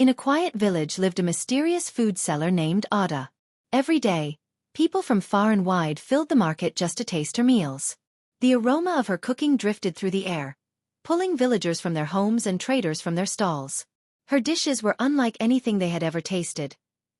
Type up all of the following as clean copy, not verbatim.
In a quiet village lived a mysterious food seller named Ada. Every day, people from far and wide filled the market just to taste her meals. The aroma of her cooking drifted through the air, pulling villagers from their homes and traders from their stalls. Her dishes were unlike anything they had ever tasted.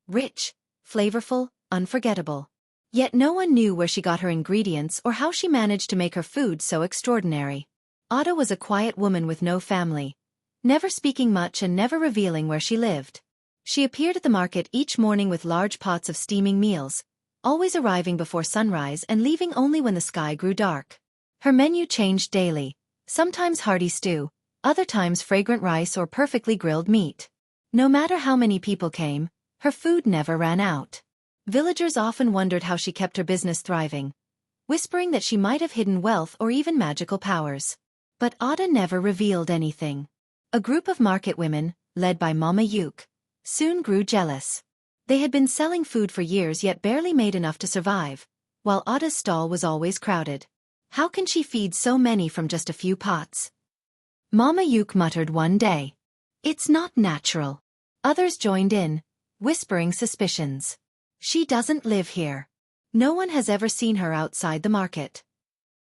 Rich, flavorful, unforgettable. Yet no one knew where she got her ingredients or how she managed to make her food so extraordinary. Ada was a quiet woman with no family, never speaking much and never revealing where she lived. She appeared at the market each morning with large pots of steaming meals, always arriving before sunrise and leaving only when the sky grew dark. Her menu changed daily, sometimes hearty stew, other times fragrant rice or perfectly grilled meat. No matter how many people came, her food never ran out. Villagers often wondered how she kept her business thriving, whispering that she might have hidden wealth or even magical powers. But Ada never revealed anything. A group of market women, led by Mama Yuk, soon grew jealous. They had been selling food for years yet barely made enough to survive, while Ada's stall was always crowded. How can she feed so many from just a few pots? Mama Yuk muttered one day. It's not natural. Others joined in, whispering suspicions. She doesn't live here. No one has ever seen her outside the market.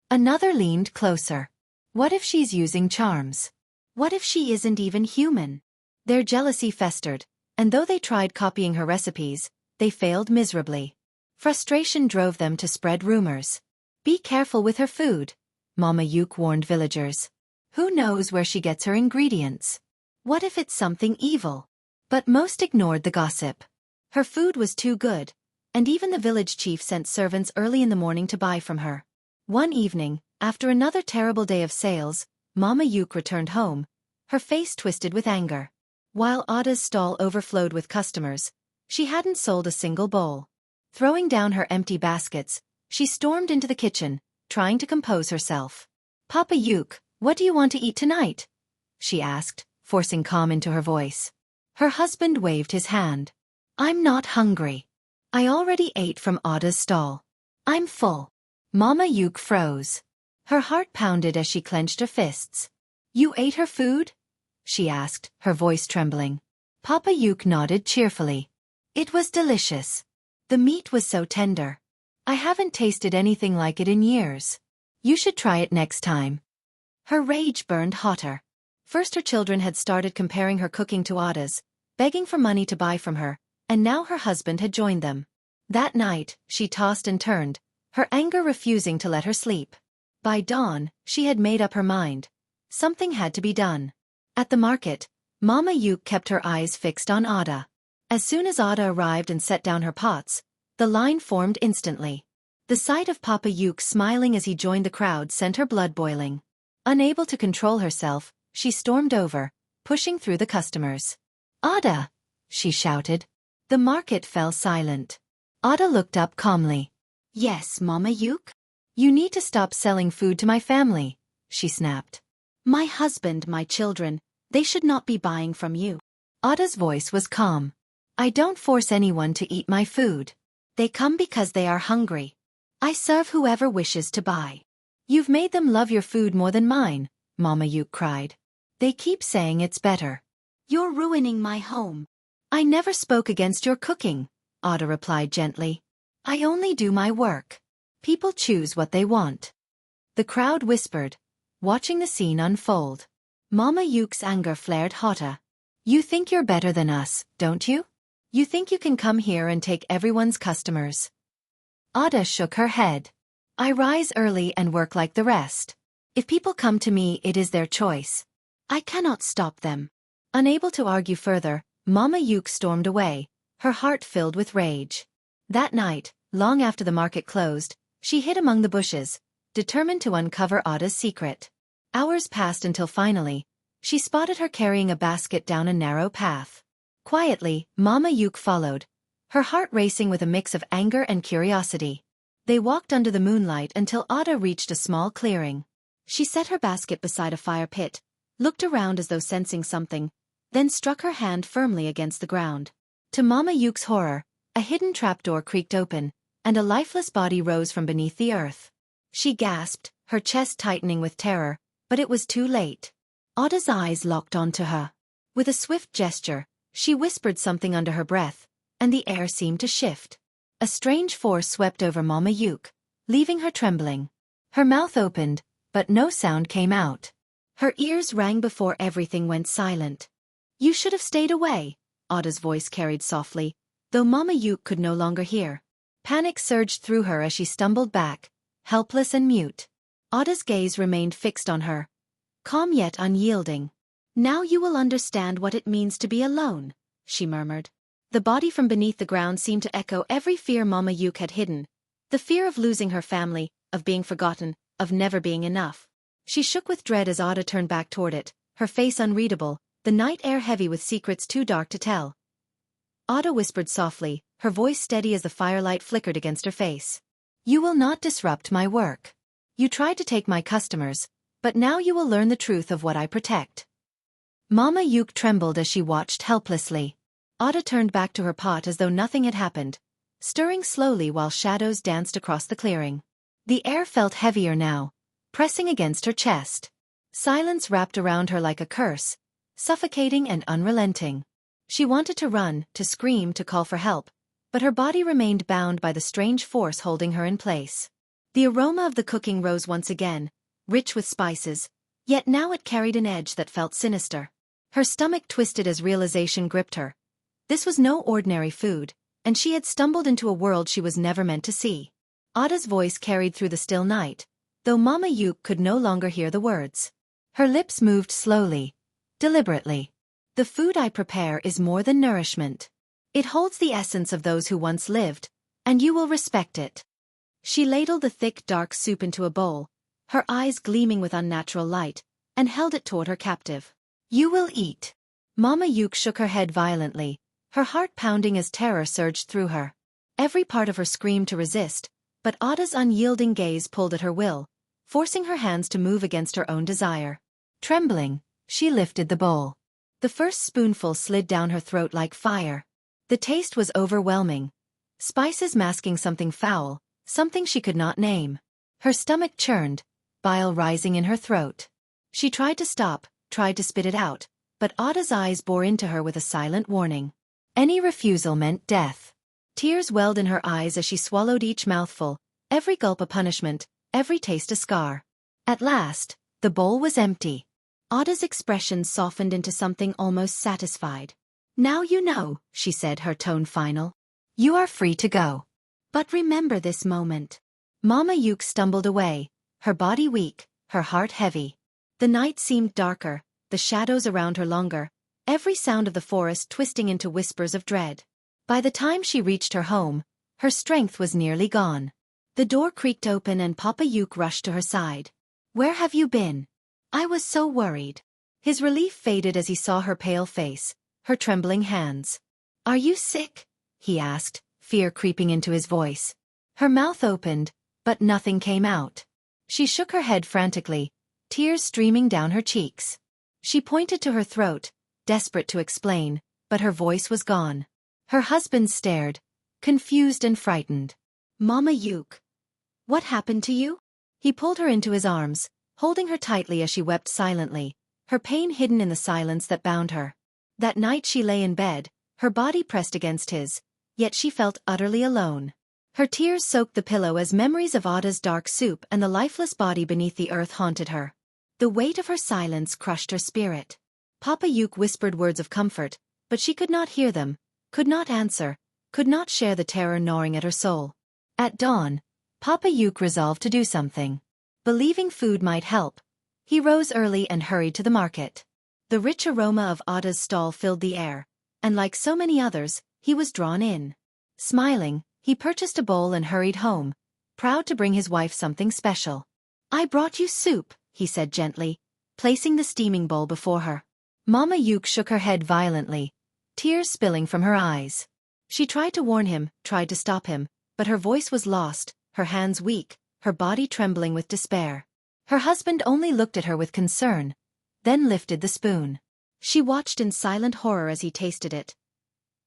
Another leaned closer. What if she's using charms? What if she isn't even human? Their jealousy festered, and though they tried copying her recipes, they failed miserably. Frustration drove them to spread rumors. Be careful with her food, Mama Yuk warned villagers. Who knows where she gets her ingredients? What if it's something evil? But most ignored the gossip. Her food was too good, and even the village chief sent servants early in the morning to buy from her. One evening, after another terrible day of sales, Mama Yuk returned home, her face twisted with anger. While Ada's stall overflowed with customers, she hadn't sold a single bowl. Throwing down her empty baskets, she stormed into the kitchen, trying to compose herself. Papa Yuk, what do you want to eat tonight? She asked, forcing calm into her voice. Her husband waved his hand. I'm not hungry. I already ate from Ada's stall. I'm full. Mama Yuk froze. Her heart pounded as she clenched her fists. You ate her food? She asked, her voice trembling. Papa Yuk nodded cheerfully. It was delicious. The meat was so tender. I haven't tasted anything like it in years. You should try it next time. Her rage burned hotter. First her children had started comparing her cooking to Ada's, begging for money to buy from her, and now her husband had joined them. That night, she tossed and turned, her anger refusing to let her sleep. By dawn, she had made up her mind. Something had to be done. At the market, Mama Yuk kept her eyes fixed on Ada. As soon as Ada arrived and set down her pots, the line formed instantly. The sight of Papa Yuk smiling as he joined the crowd sent her blood boiling. Unable to control herself, she stormed over, pushing through the customers. Ada! She shouted. The market fell silent. Ada looked up calmly. Yes, Mama Yuk? You need to stop selling food to my family, she snapped. My husband, my children, they should not be buying from you. Ada's voice was calm. I don't force anyone to eat my food. They come because they are hungry. I serve whoever wishes to buy. You've made them love your food more than mine, Mama Yuk cried. They keep saying it's better. You're ruining my home. I never spoke against your cooking, Ada replied gently. I only do my work. People choose what they want. The crowd whispered, watching the scene unfold. Mama Yuk's anger flared hotter. You think you're better than us, don't you? You think you can come here and take everyone's customers? Ada shook her head. I rise early and work like the rest. If people come to me, it is their choice. I cannot stop them. Unable to argue further, Mama Yuk stormed away, her heart filled with rage. That night, long after the market closed, she hid among the bushes, determined to uncover Ada's secret. Hours passed until finally, she spotted her carrying a basket down a narrow path. Quietly, Mama Yuk followed, her heart racing with a mix of anger and curiosity. They walked under the moonlight until Ada reached a small clearing. She set her basket beside a fire pit, looked around as though sensing something, then struck her hand firmly against the ground. To Mama Yuk's horror, a hidden trapdoor creaked open, and a lifeless body rose from beneath the earth. She gasped, her chest tightening with terror, but it was too late. Ada's eyes locked onto her. With a swift gesture, She whispered something under her breath, and the air seemed to shift. A strange force swept over Mama Yuke, leaving her trembling. Her mouth opened, but no sound came out. Her ears rang before everything went silent. "You should have stayed away," Ada's voice carried softly, though Mama Yuke could no longer hear. Panic surged through her as she stumbled back, helpless and mute. Ada's gaze remained fixed on her, calm yet unyielding. "Now you will understand what it means to be alone," she murmured. The body from beneath the ground seemed to echo every fear Mama Yuke had hidden. The fear of losing her family, of being forgotten, of never being enough. She shook with dread as Ada turned back toward it, her face unreadable, the night air heavy with secrets too dark to tell. Ada whispered softly, her voice steady as the firelight flickered against her face. "You will not disrupt my work. You tried to take my customers, but now you will learn the truth of what I protect." Mama Yuke trembled as she watched helplessly. Ada turned back to her pot as though nothing had happened, stirring slowly while shadows danced across the clearing. The air felt heavier now, pressing against her chest. Silence wrapped around her like a curse, suffocating and unrelenting. She wanted to run, to scream, to call for help, but her body remained bound by the strange force holding her in place. The aroma of the cooking rose once again, rich with spices, yet now it carried an edge that felt sinister. Her stomach twisted as realization gripped her. This was no ordinary food, and she had stumbled into a world she was never meant to see. Ada's voice carried through the still night, though Mama Yuke could no longer hear the words. Her lips moved slowly, deliberately. "The food I prepare is more than nourishment. It holds the essence of those who once lived, and you will respect it." She ladled the thick dark soup into a bowl, her eyes gleaming with unnatural light, and held it toward her captive. "You will eat." Mama Yuke shook her head violently, her heart pounding as terror surged through her. Every part of her screamed to resist, but Ada's unyielding gaze pulled at her will, forcing her hands to move against her own desire. Trembling, she lifted the bowl. The first spoonful slid down her throat like fire. The taste was overwhelming, spices masking something foul, something she could not name. Her stomach churned, bile rising in her throat. She tried to stop, tried to spit it out, but Ada's eyes bore into her with a silent warning. Any refusal meant death. Tears welled in her eyes as she swallowed each mouthful, every gulp a punishment, every taste a scar. At last, the bowl was empty. Ada's expression softened into something almost satisfied. "Now you know," she said, her tone final. "You are free to go. But remember this moment." Mama Yuke stumbled away, her body weak, her heart heavy. The night seemed darker, the shadows around her longer, every sound of the forest twisting into whispers of dread. By the time she reached her home, her strength was nearly gone. The door creaked open and Papa Yuke rushed to her side. "Where have you been? I was so worried." His relief faded as he saw her pale face, her trembling hands. "Are you sick?" he asked, fear creeping into his voice. Her mouth opened, but nothing came out. She shook her head frantically, tears streaming down her cheeks. She pointed to her throat, desperate to explain, but her voice was gone. Her husband stared, confused and frightened. "Mama Yuke, what happened to you?" He pulled her into his arms, holding her tightly as she wept silently, her pain hidden in the silence that bound her. That night she lay in bed, her body pressed against his, yet she felt utterly alone. Her tears soaked the pillow as memories of Ada's dark soup and the lifeless body beneath the earth haunted her. The weight of her silence crushed her spirit. Papa Yuke whispered words of comfort, but she could not hear them, could not answer, could not share the terror gnawing at her soul. At dawn, Papa Yuke resolved to do something. Believing food might help, he rose early and hurried to the market. The rich aroma of Ada's stall filled the air, and like so many others, he was drawn in. Smiling, he purchased a bowl and hurried home, proud to bring his wife something special. "I brought you soup," he said gently, placing the steaming bowl before her. Mama Yuke shook her head violently, tears spilling from her eyes. She tried to warn him, tried to stop him, but her voice was lost, her hands weak, her body trembling with despair. Her husband only looked at her with concern, then lifted the spoon. She watched in silent horror as he tasted it,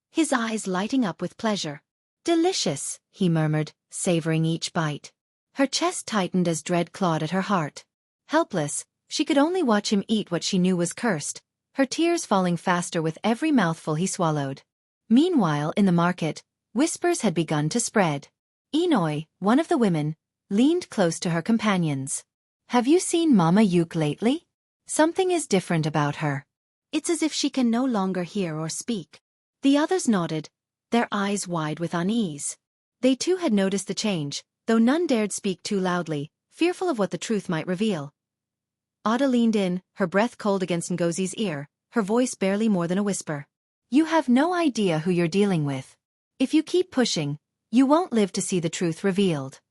his eyes lighting up with pleasure. "Delicious," he murmured, savoring each bite. Her chest tightened as dread clawed at her heart. Helpless, she could only watch him eat what she knew was cursed, her tears falling faster with every mouthful he swallowed. Meanwhile, in the market, whispers had begun to spread. Inoi, one of the women, leaned close to her companions. "Have you seen Mama Yuk lately? Something is different about her. It's as if she can no longer hear or speak." The others nodded, their eyes wide with unease. They too had noticed the change, though none dared speak too loudly, fearful of what the truth might reveal. Ada leaned in, her breath cold against Ngozi's ear, her voice barely more than a whisper. "You have no idea who you're dealing with. If you keep pushing, you won't live to see the truth revealed."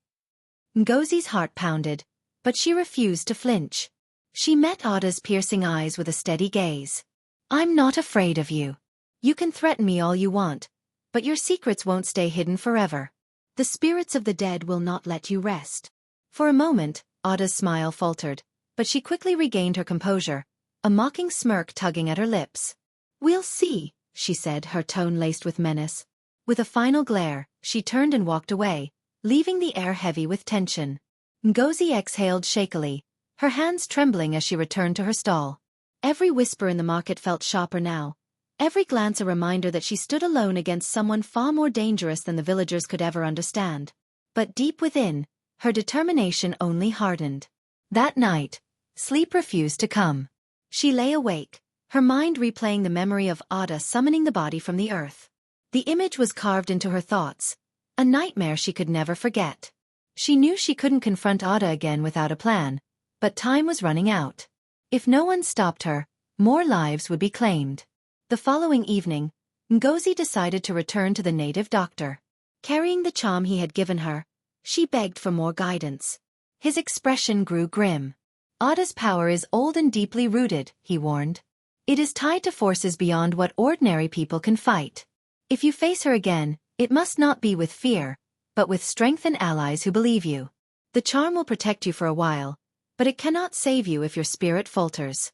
Ngozi's heart pounded, but she refused to flinch. She met Ada's piercing eyes with a steady gaze. "I'm not afraid of you. You can threaten me all you want, but your secrets won't stay hidden forever. The spirits of the dead will not let you rest." For a moment, Ada's smile faltered, but she quickly regained her composure, a mocking smirk tugging at her lips. "We'll see," she said, her tone laced with menace. With a final glare, she turned and walked away, leaving the air heavy with tension. Ngozi exhaled shakily, her hands trembling as she returned to her stall. Every whisper in the market felt sharper now, every glance a reminder that she stood alone against someone far more dangerous than the villagers could ever understand. But deep within, her determination only hardened. That night, sleep refused to come. She lay awake, her mind replaying the memory of Ada summoning the body from the earth. The image was carved into her thoughts, a nightmare she could never forget. She knew she couldn't confront Ada again without a plan, but time was running out. If no one stopped her, more lives would be claimed. The following evening, Ngozi decided to return to the native doctor. Carrying the charm he had given her, she begged for more guidance. His expression grew grim. "Ada's power is old and deeply rooted," he warned. "It is tied to forces beyond what ordinary people can fight. If you face her again, it must not be with fear, but with strength and allies who believe you. The charm will protect you for a while, but it cannot save you if your spirit falters."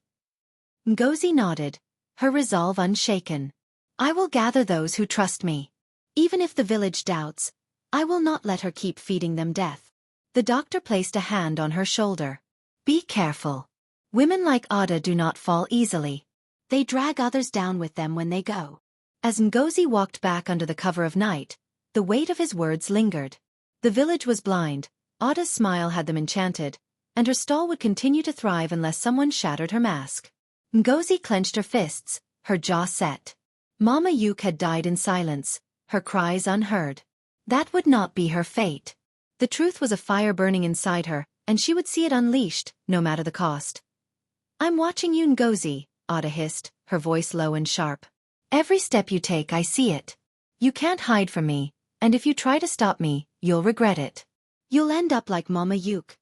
Ngozi nodded, her resolve unshaken. "I will gather those who trust me. Even if the village doubts, I will not let her keep feeding them death." The doctor placed a hand on her shoulder. "Be careful. Women like Ada do not fall easily. They drag others down with them when they go." As Ngozi walked back under the cover of night, the weight of his words lingered. The village was blind, Ada's smile had them enchanted, and her stall would continue to thrive unless someone shattered her mask. Ngozi clenched her fists, her jaw set. Mama Yuk had died in silence, her cries unheard. That would not be her fate. The truth was a fire burning inside her, and she would see it unleashed, no matter the cost. "I'm watching you, Ngozi," Ada hissed, her voice low and sharp. "Every step you take, I see it. You can't hide from me, and if you try to stop me, you'll regret it. You'll end up like Mama Yuk,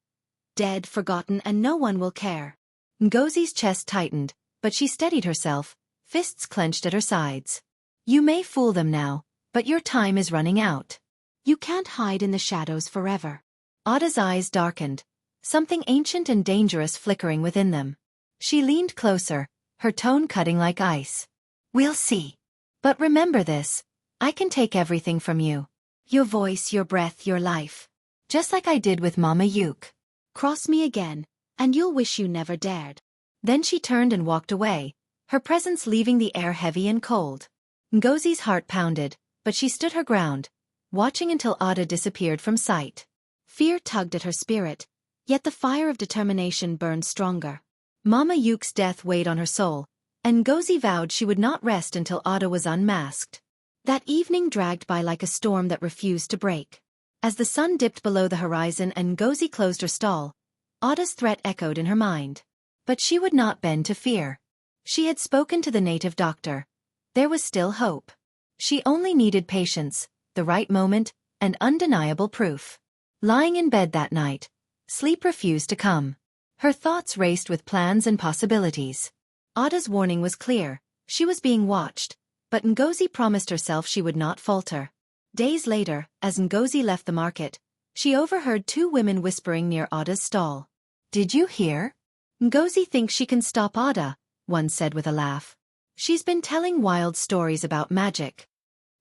dead, forgotten, and no one will care." Ngozi's chest tightened, but she steadied herself, fists clenched at her sides. "You may fool them now, but your time is running out. You can't hide in the shadows forever." Ada's eyes darkened, something ancient and dangerous flickering within them. She leaned closer, her tone cutting like ice. "We'll see. But remember this, I can take everything from you. Your voice, your breath, your life. Just like I did with Mama Yuk. Cross me again, and you'll wish you never dared." Then she turned and walked away, her presence leaving the air heavy and cold. Ngozi's heart pounded, but she stood her ground, watching until Ada disappeared from sight. Fear tugged at her spirit, yet the fire of determination burned stronger. Mama Yuk's death weighed on her soul, and Ngozi vowed she would not rest until Ada was unmasked. That evening dragged by like a storm that refused to break. As the sun dipped below the horizon and Ngozi closed her stall, Ada's threat echoed in her mind. But she would not bend to fear. She had spoken to the native doctor. There was still hope. She only needed patience, the right moment, and undeniable proof. Lying in bed that night, sleep refused to come. Her thoughts raced with plans and possibilities. Ada's warning was clear, she was being watched, but Ngozi promised herself she would not falter. Days later, as Ngozi left the market, she overheard two women whispering near Ada's stall. "Did you hear? Ngozi thinks she can stop Ada," one said with a laugh. "She's been telling wild stories about magic."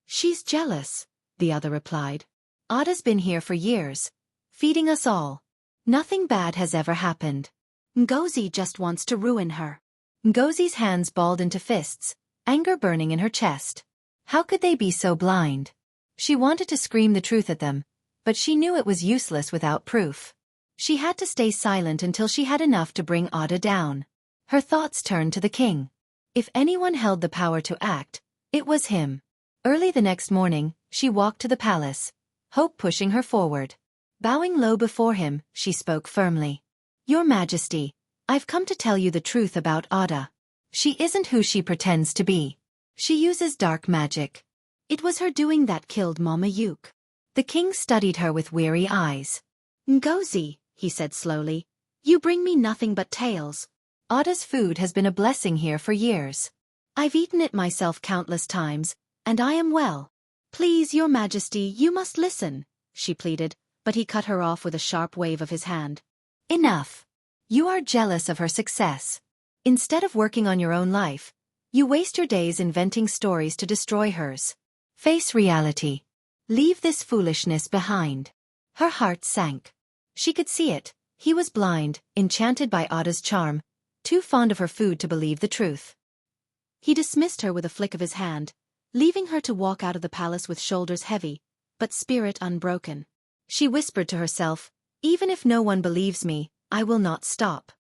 "She's jealous," the other replied. "Ada's been here for years, feeding us all. Nothing bad has ever happened. Ngozi just wants to ruin her." Ngozi's hands balled into fists, anger burning in her chest. How could they be so blind? She wanted to scream the truth at them, but she knew it was useless without proof. She had to stay silent until she had enough to bring Ada down. Her thoughts turned to the king. If anyone held the power to act, it was him. Early the next morning, she walked to the palace, hope pushing her forward. Bowing low before him, she spoke firmly. Your Majesty, I've come to tell you the truth about Ada. She isn't who she pretends to be. She uses dark magic. It was her doing that killed Mama Yuke. The king studied her with weary eyes. Ngozi, he said slowly, you bring me nothing but tales. Ada's food has been a blessing here for years. I've eaten it myself countless times, and I am well. Please, Your Majesty, you must listen, she pleaded, but he cut her off with a sharp wave of his hand. Enough. You are jealous of her success. Instead of working on your own life, you waste your days inventing stories to destroy hers. Face reality. Leave this foolishness behind. Her heart sank. She could see it. He was blind, enchanted by Ada's charm, too fond of her food to believe the truth. He dismissed her with a flick of his hand, leaving her to walk out of the palace with shoulders heavy, but spirit unbroken. She whispered to herself, even if no one believes me, I will not stop.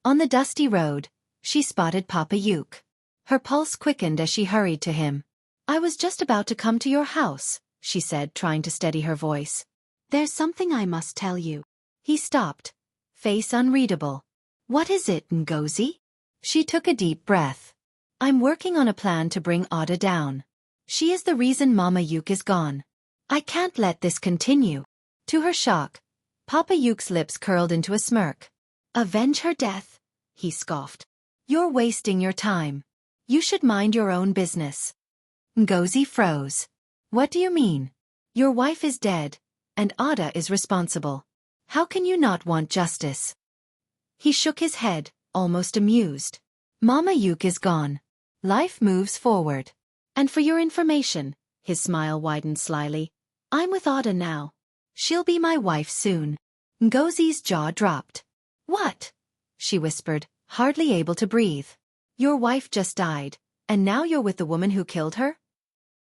On the dusty road, she spotted Papa Yuke. Her pulse quickened as she hurried to him. I was just about to come to your house, she said, trying to steady her voice. There's something I must tell you. He stopped, face unreadable. What is it, Ngozi? She took a deep breath. I'm working on a plan to bring Ada down. She is the reason Mama Yuke is gone. I can't let this continue. To her shock, Papa Yuke's lips curled into a smirk. Avenge her death? He scoffed. You're wasting your time. You should mind your own business. Ngozi froze. What do you mean? Your wife is dead, and Ada is responsible. How can you not want justice? He shook his head, almost amused. Mama Yuke is gone. Life moves forward. And for your information, his smile widened slyly, I'm with Ada now. She'll be my wife soon. Ngozi's jaw dropped. What? She whispered, hardly able to breathe. Your wife just died, and now you're with the woman who killed her?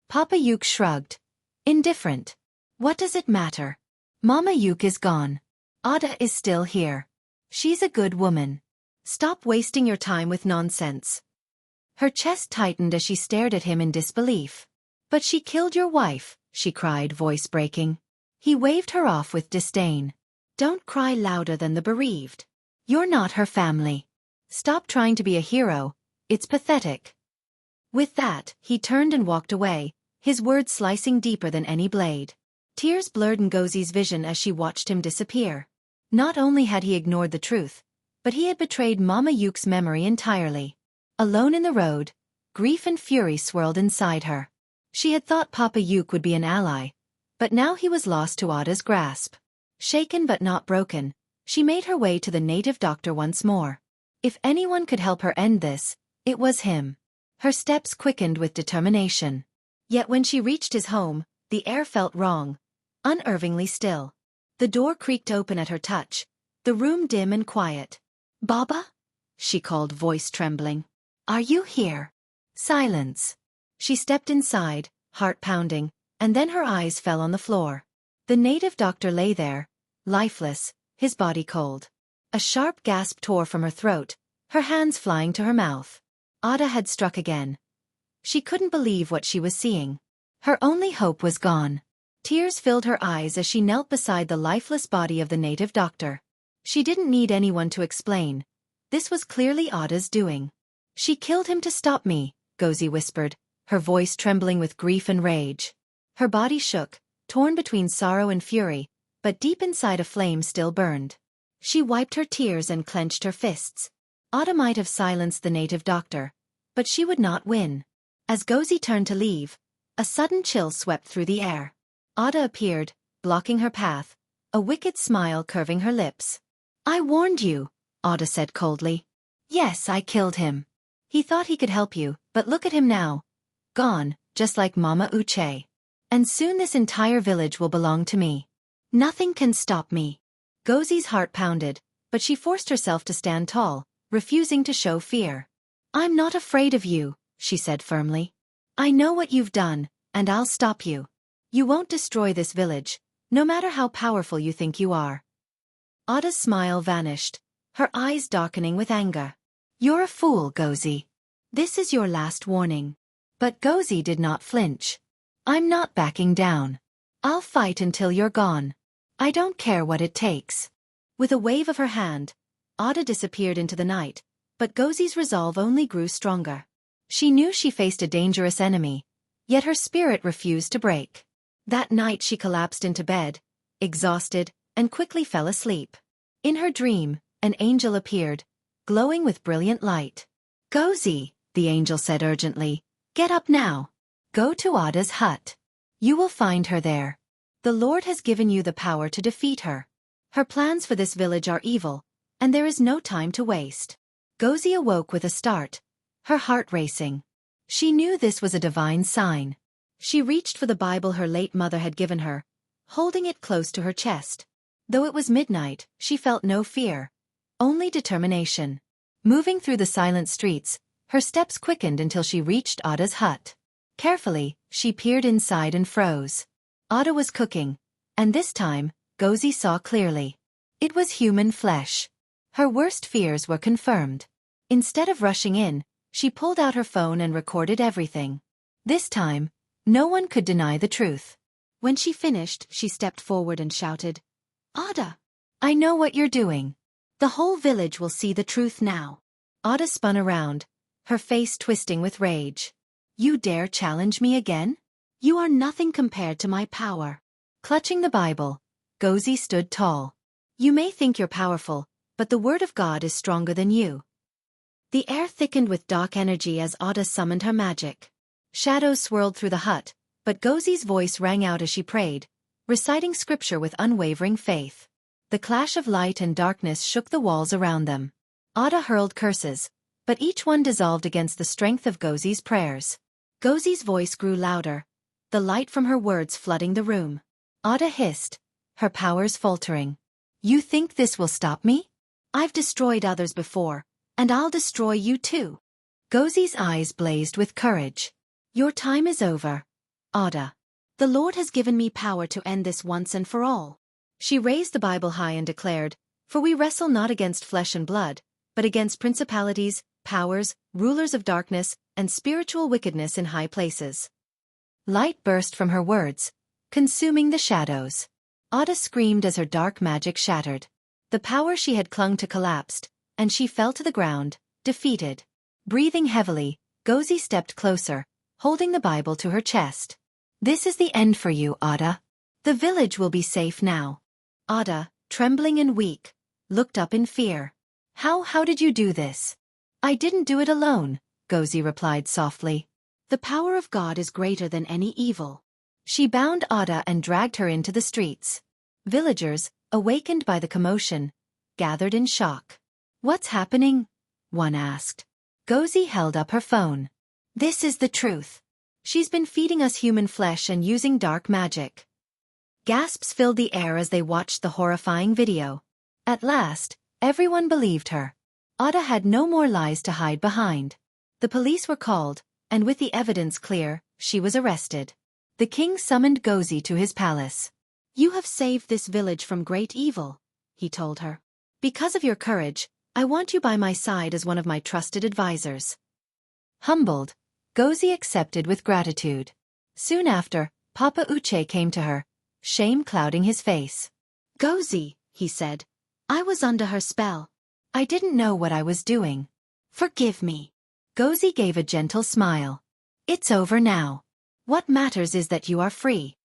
Papa Yuke shrugged. Indifferent. What does it matter? Mama Yuke is gone. Ada is still here. She's a good woman. Stop wasting your time with nonsense. Her chest tightened as she stared at him in disbelief. But she killed your wife, she cried, voice breaking. He waved her off with disdain. Don't cry louder than the bereaved. You're not her family. Stop trying to be a hero. It's pathetic. With that, he turned and walked away, his words slicing deeper than any blade. Tears blurred Ngozi's vision as she watched him disappear. Not only had he ignored the truth, but he had betrayed Mama Yuke's memory entirely. Alone in the road, grief and fury swirled inside her. She had thought Papa Yuke would be an ally, but now he was lost to Ada's grasp. Shaken but not broken, she made her way to the native doctor once more. If anyone could help her end this, it was him. Her steps quickened with determination. Yet when she reached his home, the air felt wrong, unnervingly still. The door creaked open at her touch, the room dim and quiet. Baba? She called, voice trembling. Are you here? Silence. She stepped inside, heart pounding, and then her eyes fell on the floor. The native doctor lay there, lifeless, his body cold. A sharp gasp tore from her throat, her hands flying to her mouth. Ada had struck again. She couldn't believe what she was seeing. Her only hope was gone. Tears filled her eyes as she knelt beside the lifeless body of the native doctor. She didn't need anyone to explain. This was clearly Ada's doing. She killed him to stop me, Ngozi whispered, her voice trembling with grief and rage. Her body shook, torn between sorrow and fury, but deep inside a flame still burned. She wiped her tears and clenched her fists. Ada might have silenced the native doctor, but she would not win. As Ngozi turned to leave, a sudden chill swept through the air. Ada appeared, blocking her path, a wicked smile curving her lips. I warned you, Ada said coldly. Yes, I killed him. He thought he could help you, but look at him now. Gone, just like Mama Uche. And soon this entire village will belong to me. Nothing can stop me. Ngozi's heart pounded, but she forced herself to stand tall, refusing to show fear. I'm not afraid of you, she said firmly. I know what you've done, and I'll stop you. You won't destroy this village, no matter how powerful you think you are. Ada's smile vanished, her eyes darkening with anger. You're a fool, Gozi. This is your last warning. But Gozi did not flinch. I'm not backing down. I'll fight until you're gone. I don't care what it takes. With a wave of her hand, Ada disappeared into the night, but Gozi's resolve only grew stronger. She knew she faced a dangerous enemy, yet her spirit refused to break. That night she collapsed into bed, exhausted, and quickly fell asleep. In her dream, an angel appeared, glowing with brilliant light. Gozi, the angel said urgently, get up now. Go to Ada's hut. You will find her there. The Lord has given you the power to defeat her. Her plans for this village are evil, and there is no time to waste. Gozi awoke with a start, her heart racing. She knew this was a divine sign. She reached for the Bible her late mother had given her, holding it close to her chest. Though it was midnight, she felt no fear, only determination. Moving through the silent streets, her steps quickened until she reached Ada's hut. Carefully, she peered inside and froze. Ada was cooking, and this time, Gozi saw clearly. It was human flesh. Her worst fears were confirmed. Instead of rushing in, she pulled out her phone and recorded everything. This time, no one could deny the truth. When she finished, she stepped forward and shouted, Ada, I know what you're doing. The whole village will see the truth now. Ada spun around, her face twisting with rage. You dare challenge me again? You are nothing compared to my power. Clutching the Bible, Gozi stood tall. You may think you're powerful, but the word of God is stronger than you. The air thickened with dark energy as Ada summoned her magic. Shadows swirled through the hut, but Gozi's voice rang out as she prayed, reciting scripture with unwavering faith. The clash of light and darkness shook the walls around them. Ada hurled curses, but each one dissolved against the strength of Gozi's prayers. Gozi's voice grew louder, the light from her words flooding the room. Ada hissed, her powers faltering. You think this will stop me? I've destroyed others before, and I'll destroy you too. Gozi's eyes blazed with courage. Your time is over, Ada. The Lord has given me power to end this once and for all. She raised the Bible high and declared, For we wrestle not against flesh and blood, but against principalities, powers, rulers of darkness, and spiritual wickedness in high places. Light burst from her words, consuming the shadows. Ada screamed as her dark magic shattered. The power she had clung to collapsed, and she fell to the ground, defeated. Breathing heavily, Gozi stepped closer, holding the Bible to her chest. This is the end for you, Ada. The village will be safe now. Ada, trembling and weak, looked up in fear. How did you do this? I didn't do it alone, Gozi replied softly. The power of God is greater than any evil. She bound Ada and dragged her into the streets. Villagers, awakened by the commotion, gathered in shock. What's happening? One asked. Gozi held up her phone. This is the truth. She's been feeding us human flesh and using dark magic. Gasps filled the air as they watched the horrifying video. At last, everyone believed her. Ada had no more lies to hide behind. The police were called, and with the evidence clear, she was arrested. The king summoned Gozi to his palace. You have saved this village from great evil, he told her. Because of your courage, I want you by my side as one of my trusted advisors. Humbled, Gozi accepted with gratitude. Soon after, Papa Uche came to her, shame clouding his face. Gozi, he said, I was under her spell. I didn't know what I was doing. Forgive me. Gozi gave a gentle smile. It's over now. What matters is that you are free.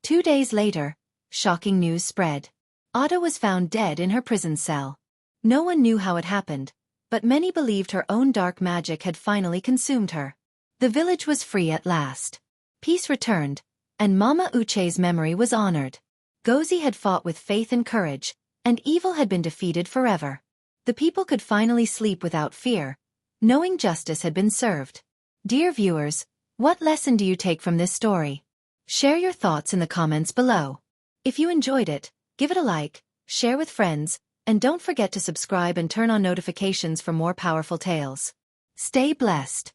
2 days later, shocking news spread. Ada was found dead in her prison cell. No one knew how it happened, but many believed her own dark magic had finally consumed her. The village was free at last. Peace returned, and Mama Uche's memory was honored. Gozi had fought with faith and courage, and evil had been defeated forever. The people could finally sleep without fear, knowing justice had been served. Dear viewers, what lesson do you take from this story? Share your thoughts in the comments below. If you enjoyed it, give it a like, share with friends, and don't forget to subscribe and turn on notifications for more powerful tales. Stay blessed.